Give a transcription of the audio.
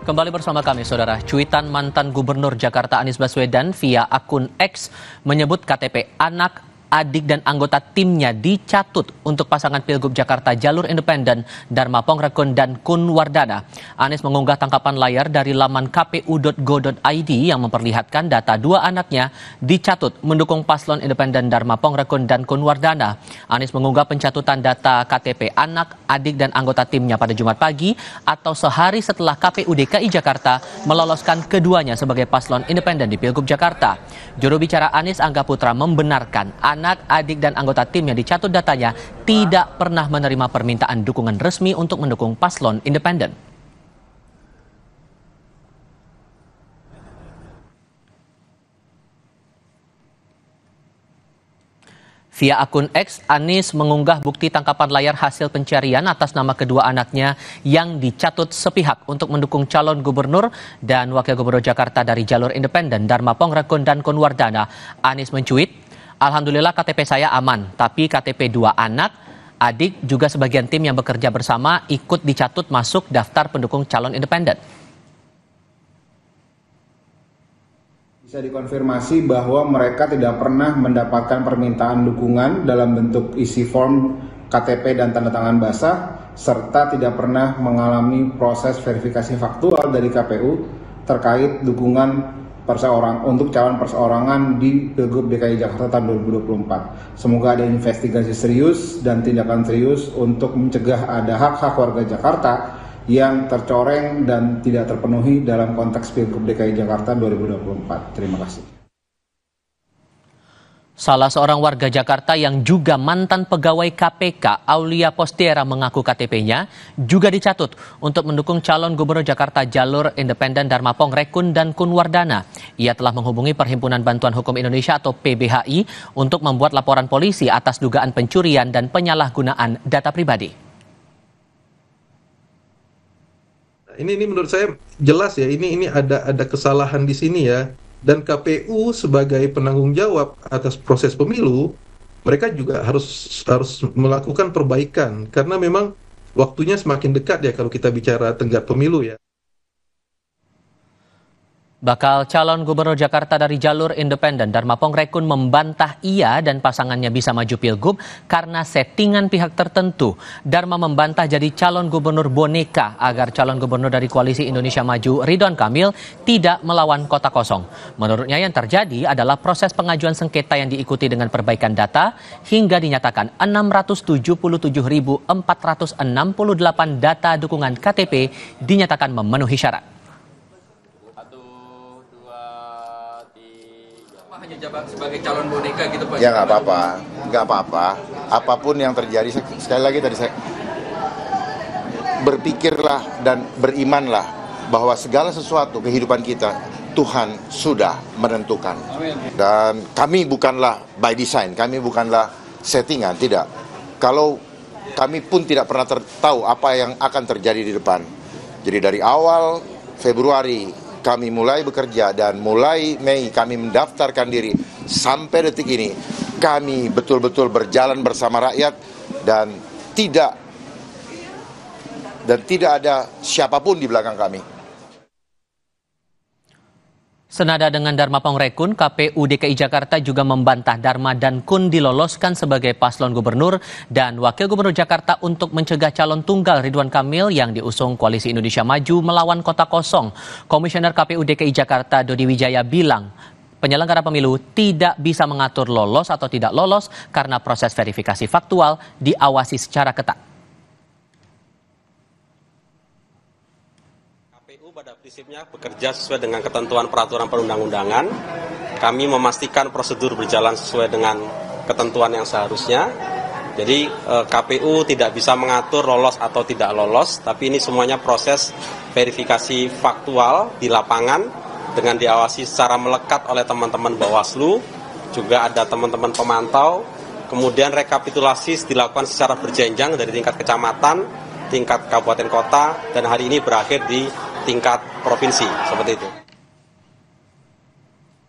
Kembali bersama kami, Saudara. Cuitan mantan Gubernur Jakarta Anies Baswedan via akun X menyebut KTP anak, adik, dan anggota timnya dicatut untuk pasangan Pilgub Jakarta Jalur Independen Dharma Pongrekun dan Kun Wardana. Anies mengunggah tangkapan layar dari laman kpu.go.id yang memperlihatkan data dua anaknya dicatut mendukung paslon independen Dharma Pongrekun dan Kun Wardana. Anies mengunggah pencatutan data KTP anak, adik, dan anggota timnya pada Jumat pagi atau sehari setelah KPU DKI Jakarta meloloskan keduanya sebagai paslon independen di Pilgub Jakarta. Juru bicara Anies Angga Putra membenarkan anak, adik, dan anggota tim yang dicatut datanya tidak pernah menerima permintaan dukungan resmi untuk mendukung paslon independen. Via akun X, Anies mengunggah bukti tangkapan layar hasil pencarian atas nama kedua anaknya yang dicatut sepihak untuk mendukung calon gubernur dan wakil gubernur Jakarta dari jalur independen Dharma Pongrekun dan Kun Wardana. Anies mencuit, "Alhamdulillah KTP saya aman, tapi KTP dua anak, adik, juga sebagian tim yang bekerja bersama ikut dicatut masuk daftar pendukung calon independen." Bisa dikonfirmasi bahwa mereka tidak pernah mendapatkan permintaan dukungan dalam bentuk isi form KTP dan tanda tangan basah, serta tidak pernah mengalami proses verifikasi faktual dari KPU terkait dukungan untuk calon perseorangan di Pilgub DKI Jakarta tahun 2024. Semoga ada investigasi serius dan tindakan serius untuk mencegah ada hak-hak warga Jakarta yang tercoreng dan tidak terpenuhi dalam konteks Pilgub DKI Jakarta 2024. Terima kasih. Salah seorang warga Jakarta yang juga mantan pegawai KPK, Aulia Postiera, mengaku KTP-nya juga dicatut untuk mendukung calon gubernur Jakarta Jalur Independen Dharma Pongrekun dan Kun Wardana. Ia telah menghubungi Perhimpunan Bantuan Hukum Indonesia atau PBHI untuk membuat laporan polisi atas dugaan pencurian dan penyalahgunaan data pribadi. Ini menurut saya jelas ya, ini ada kesalahan di sini ya. Dan KPU sebagai penanggung jawab atas proses pemilu, mereka juga harus melakukan perbaikan karena memang waktunya semakin dekat ya kalau kita bicara tenggat pemilu ya. Bakal calon gubernur Jakarta dari jalur independen Dharma Pongrekun membantah ia dan pasangannya bisa maju pilgub karena settingan pihak tertentu. Dharma membantah jadi calon gubernur boneka agar calon gubernur dari Koalisi Indonesia Maju Ridwan Kamil tidak melawan kota kosong. Menurutnya yang terjadi adalah proses pengajuan sengketa yang diikuti dengan perbaikan data hingga dinyatakan 677.468 data dukungan KTP dinyatakan memenuhi syarat. Hanya jabat sebagai calon boneka gitu Pak? Ya nggak apa-apa. Apapun yang terjadi, sekali lagi tadi saya berpikirlah dan berimanlah bahwa segala sesuatu kehidupan kita Tuhan sudah menentukan. Dan kami bukanlah by design, kami bukanlah settingan, tidak. Kalau kami pun tidak pernah tahu apa yang akan terjadi di depan. Jadi dari awal Februari kami mulai bekerja dan mulai Mei kami mendaftarkan diri sampai detik ini kami betul-betul berjalan bersama rakyat dan tidak ada siapapun di belakang kami. Senada dengan Dharma Pongrekun, KPU DKI Jakarta juga membantah Dharma dan Kun diloloskan sebagai paslon gubernur dan wakil gubernur Jakarta untuk mencegah calon tunggal Ridwan Kamil yang diusung Koalisi Indonesia Maju melawan kota kosong. Komisioner KPU DKI Jakarta Dodi Wijaya bilang penyelenggara pemilu tidak bisa mengatur lolos atau tidak lolos karena proses verifikasi faktual diawasi secara ketat. Pada prinsipnya bekerja sesuai dengan ketentuan peraturan perundang-undangan. Kami memastikan prosedur berjalan sesuai dengan ketentuan yang seharusnya. Jadi KPU tidak bisa mengatur lolos atau tidak lolos, tapi ini semuanya proses verifikasi faktual di lapangan dengan diawasi secara melekat oleh teman-teman Bawaslu, juga ada teman-teman pemantau. Kemudian rekapitulasi dilakukan secara berjenjang dari tingkat kecamatan, tingkat kabupaten kota, dan hari ini berakhir di tingkat provinsi, seperti itu.